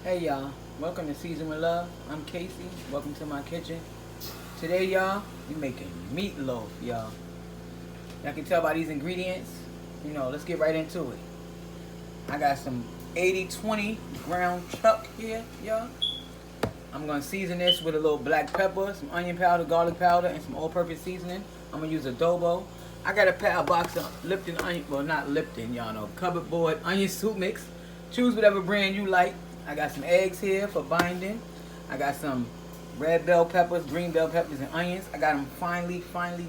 Hey y'all, welcome to Season with Love. I'm Casey. Welcome to my kitchen. Today, y'all, we making meatloaf, y'all. Y'all can tell by these ingredients. Let's get right into it. I got some 80/20 ground chuck here, y'all. I'm gonna season this with a little black pepper, some onion powder, garlic powder, and some all-purpose seasoning. I'm gonna use adobo. I got a box of Lipton onion, well not Lipton, y'all know, cupboard board onion soup mix. Choose whatever brand you like. I got some eggs here for binding. I got some red bell peppers, green bell peppers, and onions. I got them finely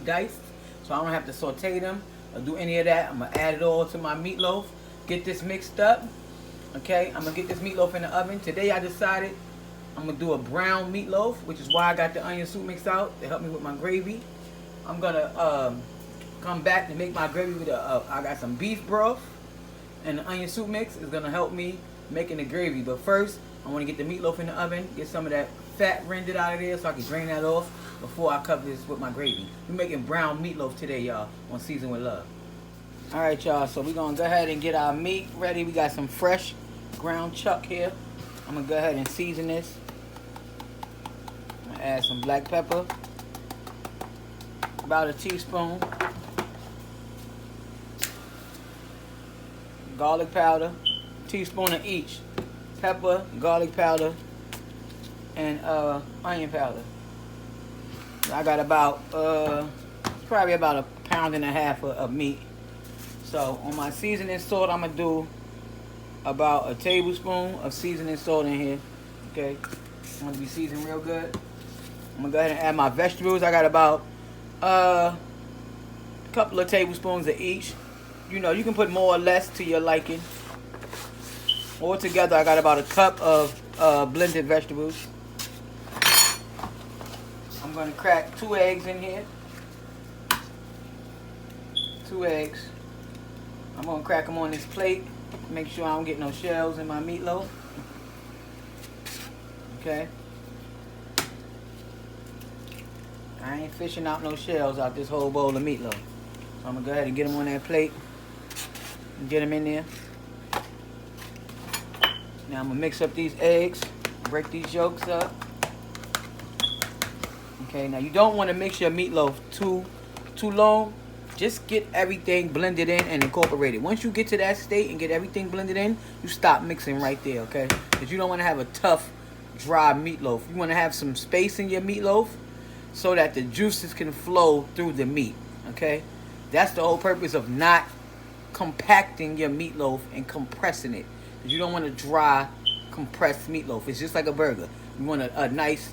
diced, so I don't have to saute them or do any of that. I'm gonna add it all to my meatloaf. Get this mixed up. Okay, I'm gonna get this meatloaf in the oven. Today I decided I'm gonna do a brown meatloaf, which is why I got the onion soup mix out to help me with my gravy. I'm gonna come back to make my gravy with I got some beef broth, and the onion soup mix is gonna help me making the gravy. But first, I want to get the meatloaf in the oven, get some of that fat rendered out of there so I can drain that off before I cover this with my gravy. We're making brown meatloaf today, y'all, on Season with Love. All right, y'all, so we're gonna go ahead and get our meat ready. We got some fresh ground chuck here. I'm gonna go ahead and season this. I'm gonna add some black pepper, about a teaspoon, garlic powder, teaspoon of each, pepper, garlic powder, and onion powder. I got about probably about a pound and a half of meat. So on my seasoning salt, I'm gonna do about a tablespoon of seasoning salt in here. Okay, I'm gonna be seasoned real good. I'm gonna go ahead and add my vegetables. I got about a couple of tablespoons of each. You can put more or less to your liking. Altogether, I got about a cup of blended vegetables. I'm going to crack 2 eggs in here. 2 eggs. I'm going to crack them on this plate. Make sure I don't get no shells in my meatloaf. Okay. I ain't fishing out no shells out this whole bowl of meatloaf. So I'm going to go ahead and get them on that plate. And get them in there. Now I'm gonna mix up these eggs, break these yolks up. Okay, now you don't want to mix your meatloaf too long. Just get everything blended in and incorporated. Once you get to that state and get everything blended in, you stop mixing right there, okay? Because you don't want to have a tough, dry meatloaf. You want to have some space in your meatloaf so that the juices can flow through the meat, okay? That's the whole purpose of not compacting your meatloaf and compressing it. You don't want a dry, compressed meatloaf. It's just like a burger. You want a nice,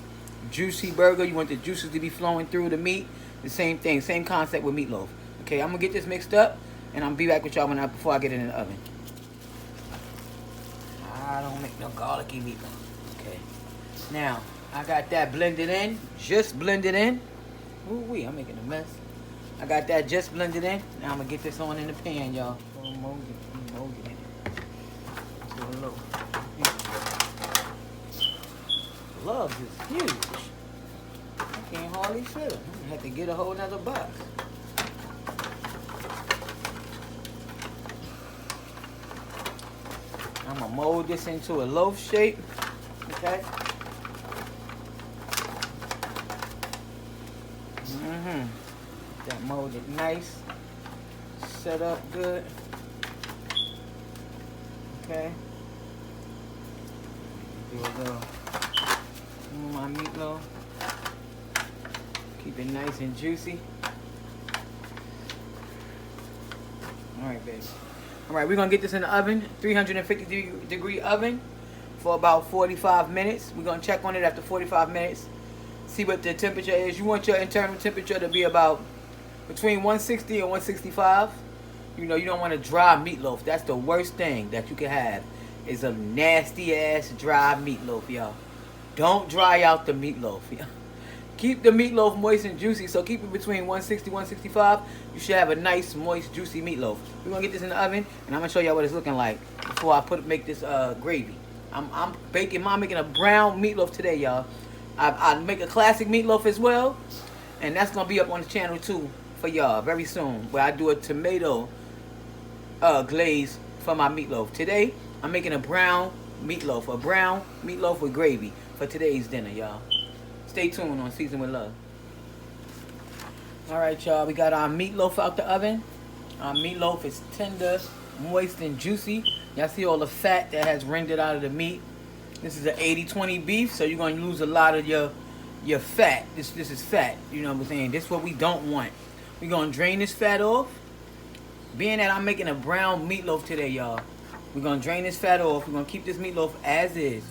juicy burger. You want the juices to be flowing through the meat. The same thing, same concept with meatloaf. Okay, I'm gonna get this mixed up, and I'm gonna be back with y'all before I get it in the oven. I don't make no garlicky meatloaf. Okay, now I got that blended in, just blended in. Ooh wee, I'm making a mess. I got that just blended in. Now I'm gonna get this on in the pan, y'all. Gloves is huge. I can't hardly fit them. I have to get a whole nother box. I'm gonna mold this into a loaf shape. Okay. That molded nice. Set up good. Okay. Here we go. My meatloaf. Keep it nice and juicy. Alright, baby. Alright, we're going to get this in the oven. 350 degree oven for about 45 minutes. We're going to check on it after 45 minutes. See what the temperature is. You want your internal temperature to be about between 160 and 165. You don't want a dry meatloaf. That's the worst thing that you can have is a nasty ass dry meatloaf, y'all. Don't dry out the meatloaf, y'all. Keep the meatloaf moist and juicy, so keep it between 160 165. You should have a nice, moist, juicy meatloaf. We're gonna get this in the oven, and I'm gonna show y'all what it's looking like before I make this gravy. I'm making a brown meatloaf today, y'all. I make a classic meatloaf as well, and that's gonna be up on the channel too for y'all very soon, where I do a tomato glaze for my meatloaf. Today, I'm making a brown meatloaf, a brown meatloaf with gravy for today's dinner, y'all. Stay tuned on Season with Love. Alright, y'all, we got our meatloaf out the oven. Our meatloaf is tender, moist, and juicy. Y'all see all the fat that has rendered out of the meat. This is an 80-20 beef, so you're going to lose a lot of your fat. This is fat, you know what I'm saying? This is what we don't want. We're going to drain this fat off. Being that I'm making a brown meatloaf today, y'all, we're going to drain this fat off. We're going to keep this meatloaf as is.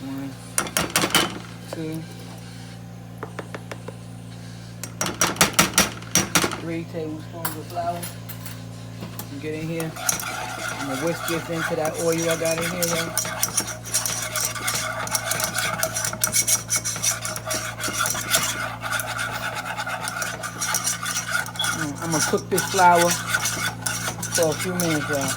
One, two, 3 tablespoons of flour. Get in here. I'm gonna whisk this into that oil I got in here, y'all. I'm gonna cook this flour for a few minutes, y'all.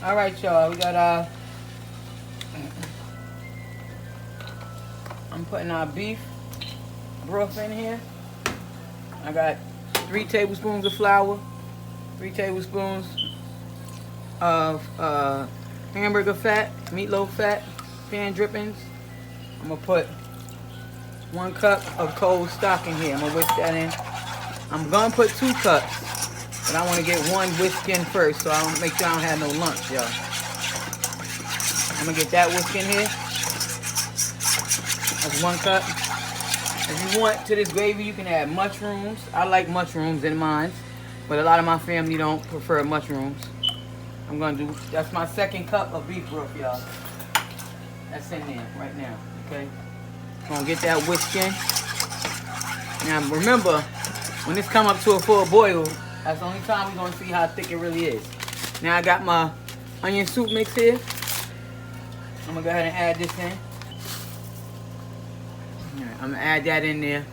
All right, y'all. We got I'm putting our beef broth in here. I got 3 tablespoons of flour, 3 tablespoons of hamburger fat, meatloaf fat, pan drippings. I'm gonna put 1 cup of cold stock in here. I'm gonna whisk that in. I'm gonna put 2 cups, but I want to get 1 whisk in first, so I don't make sure I don't have no lumps, y'all. I'm gonna get that whisk in here. That's 1 cup. If you want to this gravy, you can add mushrooms. I like mushrooms in mine, but a lot of my family don't prefer mushrooms. I'm gonna do, that's my 2nd cup of beef broth, y'all. That's in there right now, okay? Gonna get that whisk in. Now remember, when this come up to a full boil, that's the only time we're gonna see how thick it really is. Now I got my onion soup mix here. I'm gonna go ahead and add this in. Alright, I'm gonna add that in there.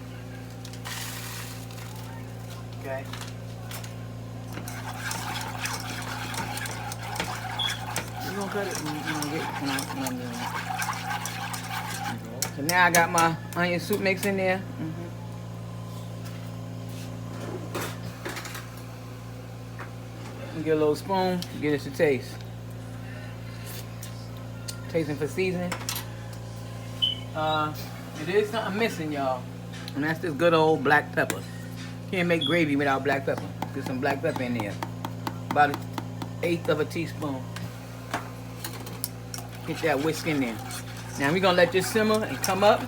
Okay. You gonna cut it? So now I got my onion soup mix in there. Get a little spoon, get us a taste. Tasting for seasoning. It is something missing, y'all, and that's this good old black pepper. Can't make gravy without black pepper. Get some black pepper in there. About 1/8 of a teaspoon. Get that whisk in there. Now we're gonna let this simmer and come up.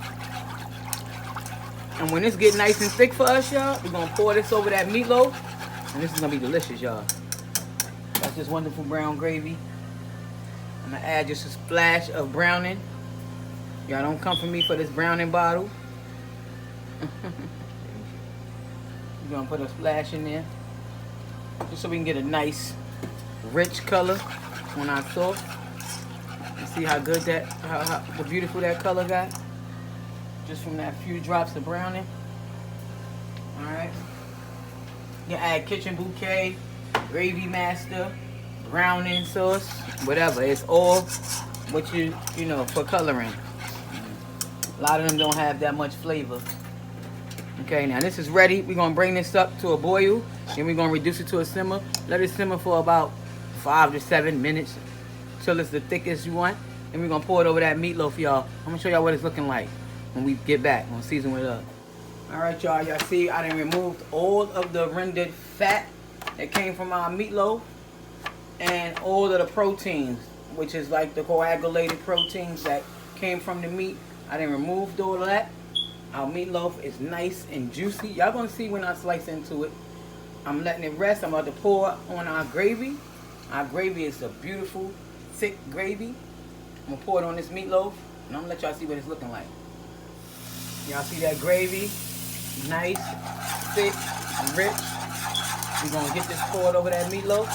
And when this get nice and thick for us, y'all, we're gonna pour this over that meatloaf, and this is gonna be delicious, y'all. That's this wonderful brown gravy. I'm gonna add just a splash of browning. Y'all don't come for me for this browning bottle. We're gonna put a splash in there, just so we can get a nice, rich color on our sauce. You see how good that, how beautiful that color got, just from that few drops of browning. All right. You can add kitchen bouquet, gravy master, browning sauce, whatever. It's all what you know, for coloring. A lot of them don't have that much flavor. Okay, now this is ready. We're gonna bring this up to a boil, and we're gonna reduce it to a simmer. Let it simmer for about 5 to 7 minutes till it's the thickest you want. And we're gonna pour it over that meatloaf, y'all. I'm gonna show y'all what it's looking like when we get back on Season with Love. All right, y'all. Y'all see I done removed all of the rendered fat that came from our meatloaf and all of the proteins, which is like the coagulated proteins that came from the meat. I done removed all of that. Our meatloaf is nice and juicy. Y'all gonna see when I slice into it. I'm letting it rest. I'm about to pour on our gravy. Our gravy is a beautiful, thick gravy. I'm gonna pour it on this meatloaf, and I'm gonna let y'all see what it's looking like. Y'all see that gravy? Nice, thick, and rich. We're gonna get this poured over that meatloaf.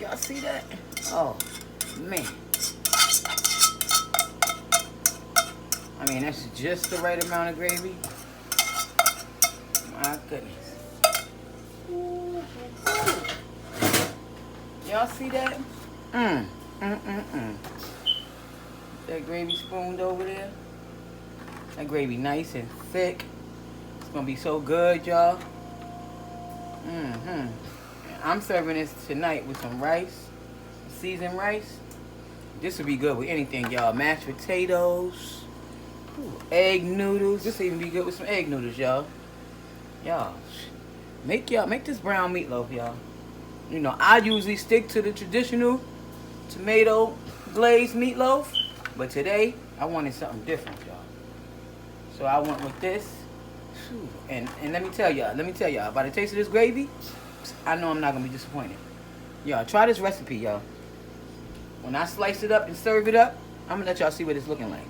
Y'all see that? Oh, man. I mean, that's just the right amount of gravy. My goodness. Y'all see that? That gravy spooned over there. That gravy nice and thick. It's gonna be so good, y'all. I'm serving this tonight with some rice, seasoned rice. This would be good with anything, y'all. Mashed potatoes, egg noodles. This would even be good with some egg noodles, y'all. Y'all, make this brown meatloaf, y'all. You know, I usually stick to the traditional tomato glazed meatloaf, but today I wanted something different, y'all. So I went with this. And let me tell y'all, by the taste of this gravy, I know I'm not gonna be disappointed. Y'all, try this recipe, y'all. When I slice it up and serve it up, I'm gonna let y'all see what it's looking like.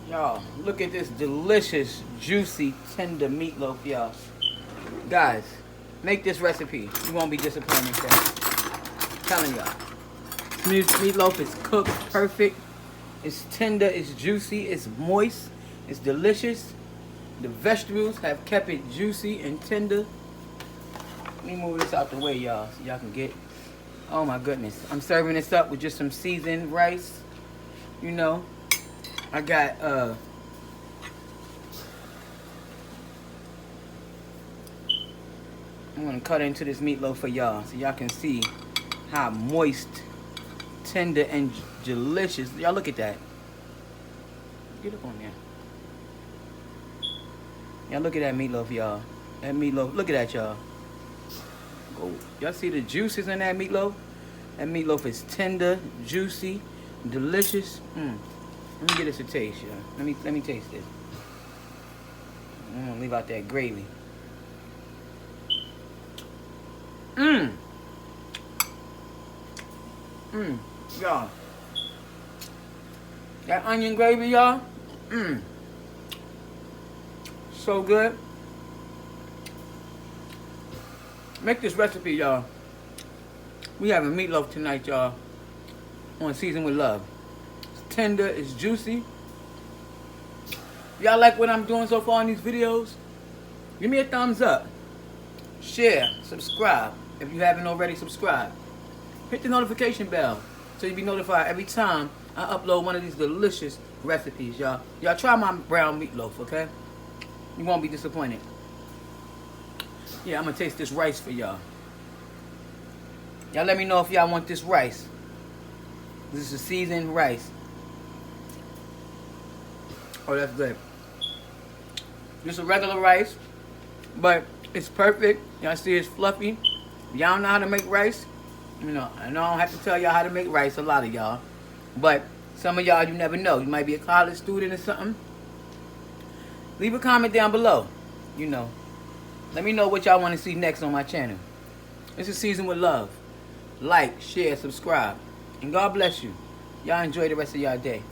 Y'all, look at this delicious, juicy, tender meatloaf, y'all. Guys, make this recipe. You won't be disappointed, guys. I'm telling y'all. Meatloaf is cooked perfect. It's tender, it's juicy, it's moist, it's delicious. The vegetables have kept it juicy and tender. Let me move this out the way, y'all, so y'all can get. Oh my goodness. I'm serving this up with just some seasoned rice. You know, I got I'm gonna cut into this meatloaf for y'all so y'all can see how moist, tender, and delicious. Y'all look at that. Get up on there. Y'all look at that meatloaf, y'all. That meatloaf, look at that, y'all. Y'all see the juices in that meatloaf? That meatloaf is tender, juicy, delicious. Let me get this a taste, y'all. Let me taste this. I'm gonna leave out that gravy. Y'all. That onion gravy, y'all. So good. Make this recipe, y'all. We have a meatloaf tonight, y'all, on Season with Love. It's tender, it's juicy. Y'all like what I'm doing so far in these videos? Give me a thumbs up. Share, subscribe if you haven't already subscribed. Hit the notification bell so you'll be notified every time I upload one of these delicious recipes, y'all. Y'all try my brown meatloaf, okay? You won't be disappointed. Yeah, I'm gonna taste this rice for y'all. Y'all let me know if y'all want this rice. This is seasoned rice. Oh, that's good. Just a regular rice, but it's perfect. Y'all see it's fluffy. Y'all know how to make rice. You know, I know I don't have to tell y'all how to make rice, a lot of y'all. But some of y'all, you never know. You might be a college student or something. Leave a comment down below. You know, let me know what y'all want to see next on my channel. This is Season with Love. Like, share, subscribe. And God bless you. Y'all enjoy the rest of y'all day.